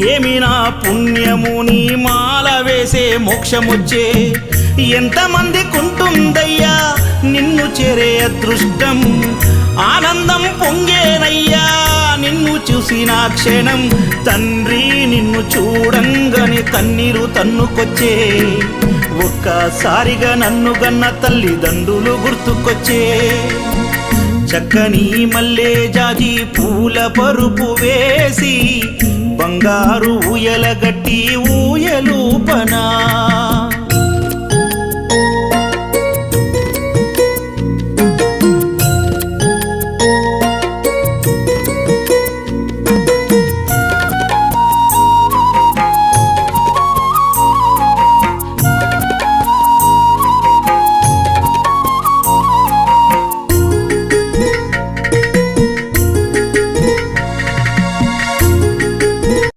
ఏమి నా పుణ్యము నీ మాల వేసే మోక్షమొచ్చే ఎంతమందికుంటుందయ్యా నిన్ను చేరే అదృష్టం ఆనందం పొంగేనయ్యా నిన్ను చూసిన క్షణం తండ్రి నిన్ను చూడంగానే కన్నీరు తన్నుకొచ్చే ఒక్కసారిగా నన్ను గన్న తల్లిదండ్రులు గుర్తుకొచ్చే చక్కని మల్లె జాజి పూల పరుపు వేసి బంగారు ఊయల గట్టి ఊయలూపనా